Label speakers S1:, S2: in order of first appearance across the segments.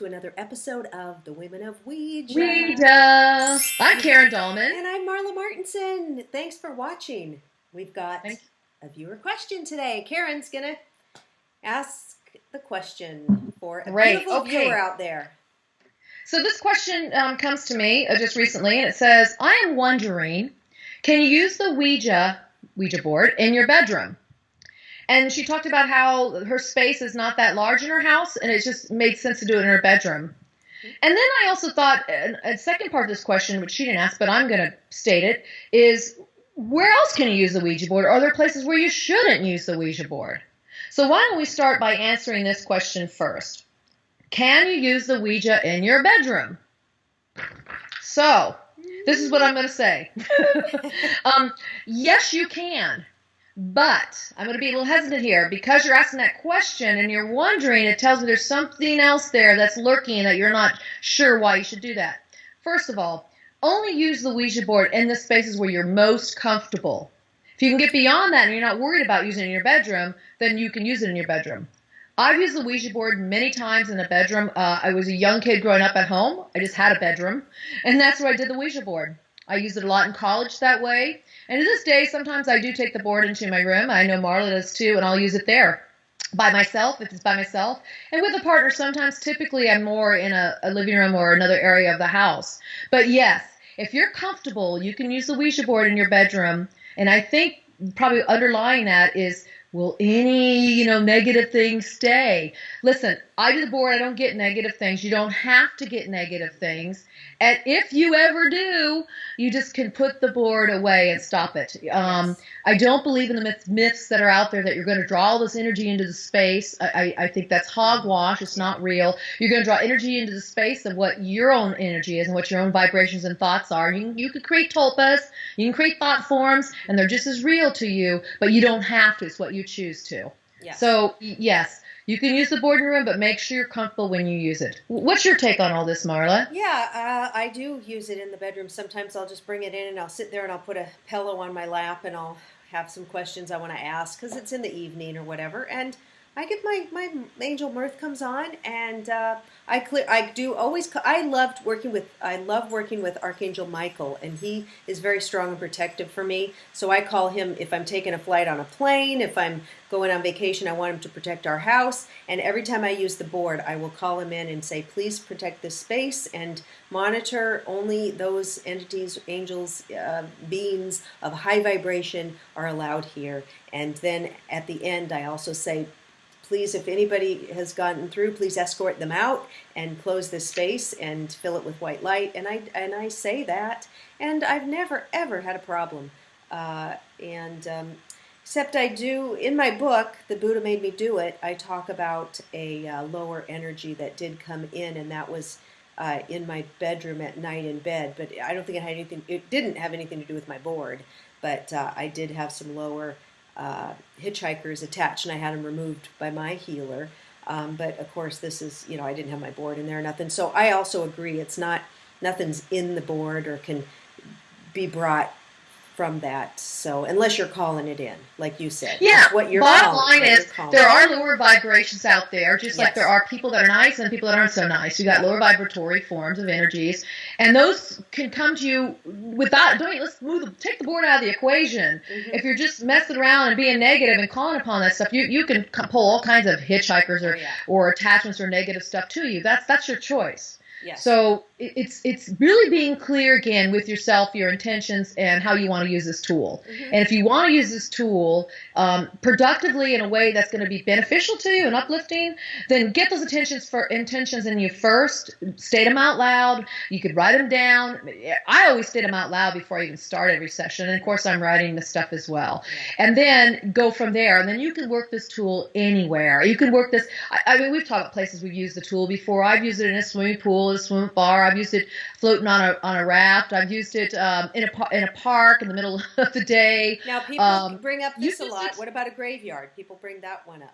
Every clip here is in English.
S1: to another episode of the Women of Ouija.
S2: Ouija. I'm Karen Dahlman.
S1: And I'm Marla Martenson. Thanks for watching. We've got a viewer question today. Karen's going to ask the question for a beautiful viewer out there.
S2: So this question comes to me just recently, and it says, I am wondering, can you use the Ouija board in your bedroom? And she talked about how her space is not that large in her house, and it just made sense to do it in her bedroom. And then I also thought, a second part of this question, which she didn't ask, but I'm going to state it, is where else can you use the Ouija board? Are there places where you shouldn't use the Ouija board? So why don't we start by answering this question first. Can you use the Ouija in your bedroom? So, this is what I'm going to say. Yes, you can. But I'm going to be a little hesitant here because you're asking that question and you're wondering, it tells me there's something else there that's lurking that you're not sure why you should do that. First of all, only use the Ouija board in the spaces where you're most comfortable. If you can get beyond that and you're not worried about using it in your bedroom, then you can use it in your bedroom. I've used the Ouija board many times in a bedroom. I was a young kid growing up at home. I just had a bedroom, and that's where I did the Ouija board. I used it a lot in college that way. And to this day, sometimes I do take the board into my room. I know Marla does too, and I'll use it there by myself, if it's by myself. And with a partner, sometimes typically I'm more in a living room or another area of the house. But yes, if you're comfortable, you can use the Ouija board in your bedroom. And I think probably underlying that is, will any, negative things stay? Listen, I do the board. I don't get negative things. You don't have to get negative things. And if you ever do, you just can put the board away and stop it.
S1: Yes.
S2: I don't believe in the myths that are out there that you're going to draw all this energy into the space. I think that's hogwash. It's not real. You're going to draw energy into the space of what your own energy is and what your own vibrations and thoughts are. You can create tulpas. You can create thought forms, and they're just as real to you, but you don't have to. It's what you choose to.
S1: Yes.
S2: So, yes. You can use the board in your room, but make sure you're comfortable when you use it. What's your take on all this, Marla?
S1: Yeah, I do use it in the bedroom. Sometimes I'll just bring it in and I'll sit there and I'll put a pillow on my lap and I'll have some questions I want to ask because it's in the evening or whatever. And I get my angel mirth comes on, and I love working with Archangel Michael, and he is very strong and protective for me. So I call him if I'm taking a flight on a plane, if I'm going on vacation, I want him to protect our house. And every time I use the board, I will call him in and say, please protect this space and monitor only those entities, angels, beings of high vibration are allowed here. And then at the end, I also say, please, if anybody has gotten through, please escort them out and close this space and fill it with white light. And I say that, and I've never, ever had a problem. Except I do, in my book, The Buddha Made Me Do It, I talk about a lower energy that did come in, and that was in my bedroom at night in bed. But I don't think it didn't have anything to do with my board, but I did have some lower hitchhikers attached, and I had them removed by my healer. But of course, this is, I didn't have my board in there or nothing. So I also agree, nothing's in the board or can be brought from that. So unless you're calling it in, like you said.
S2: Yeah,
S1: what you're
S2: bottom
S1: calling,
S2: line is there are lower vibrations out there, just like
S1: Yes.
S2: there are people that are nice and people that aren't so nice. You got lower vibratory forms of energies, and those can come to you without, take the board out of the equation.
S1: Mm-hmm.
S2: If you're just messing around and being negative and calling upon that stuff, you can pull all kinds of hitchhikers or attachments or negative stuff to you. That's your choice.
S1: Yes.
S2: So it's really being clear again with yourself, your intentions, and how you want to use this tool.
S1: Mm-hmm.
S2: And if you want to use this tool productively in a way that's going to be beneficial to you and uplifting, then get those intentions in you first. State them out loud. You could write them down. I always state them out loud before I even start every session. And of course, I'm writing this stuff as well. Yeah. And then go from there. And then you can work this tool anywhere. You can work this. I mean, we've talked about places we've used the tool before. I've used it in a swimming pool, a swim bar. I've used it floating on a raft. I've used it in a park in the middle of the day.
S1: Now, people bring up this a lot. What about a graveyard? People bring that one up.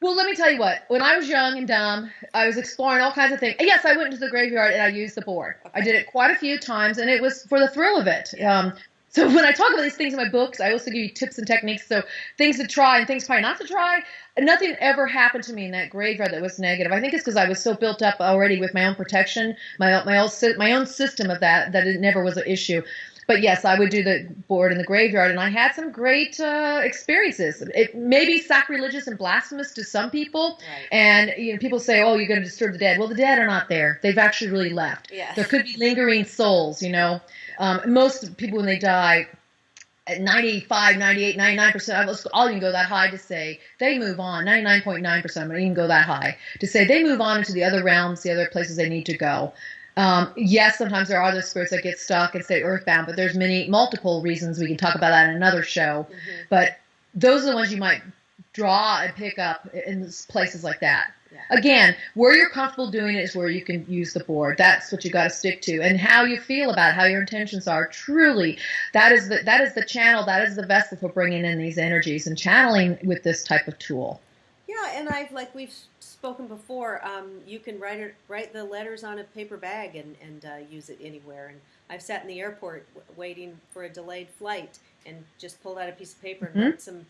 S2: Well, let me tell you what. When I was young and dumb, I was exploring all kinds of things. Yes, I went into the graveyard and I used the board. Okay. I did it quite a few times, and it was for the thrill of it.
S1: Yeah.
S2: So when I talk about these things in my books, I also give you tips and techniques. So things to try and things probably not to try. Nothing ever happened to me in that graveyard that was negative. I think it's because I was so built up already with my own protection, my own system of that it never was an issue. But yes, I would do the board in the graveyard, and I had some great experiences. It may be sacrilegious and blasphemous to some people,
S1: right.
S2: And people say, "Oh, you're going to disturb the dead." Well, the dead are not there; they've actually really left.
S1: Yeah.
S2: There could be lingering souls. Most people when they die, at 95, 98, 99%, I'll even go that high to say they move on. 99.9%, but even go that high to say they move on into the other realms, the other places they need to go. Yes, sometimes there are other spirits that get stuck and stay earthbound, but there's multiple reasons. We can talk about that in another show.
S1: Mm-hmm.
S2: But those are the ones you might draw and pick up in places like that.
S1: Yeah.
S2: Again, where you're comfortable doing it is where you can use the board. That's what you got to stick to, and how you feel about it, how your intentions are. Truly, that is the channel, that is the vessel for bringing in these energies and channeling with this type of tool.
S1: Yeah, and like we've spoken before, you can write the letters on a paper bag and use it anywhere. And I've sat in the airport waiting for a delayed flight and just pulled out a piece of paper and wrote some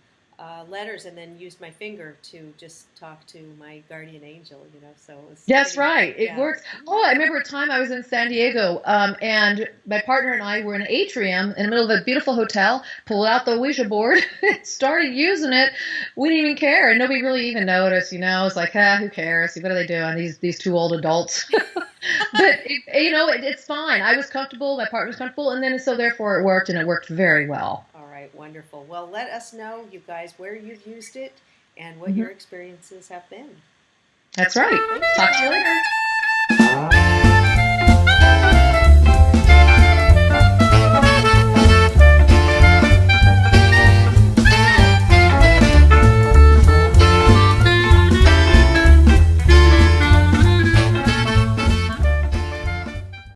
S1: letters, and then used my finger to just talk to my guardian angel, so it was
S2: That's right. It
S1: yeah.
S2: works. Oh, I remember a time I was in San Diego, and my partner and I were in an atrium in the middle of a beautiful hotel, pulled out the Ouija board, started using it. We didn't even care, and nobody really even noticed, It's like, who cares? What are they doing? These two old adults. But, it's fine. I was comfortable, my partner was comfortable, and then so therefore it worked, and it worked very well.
S1: All right, wonderful. Well, let us know, you guys, where you've used it and what your experiences have been.
S2: That's right. Talk to you later.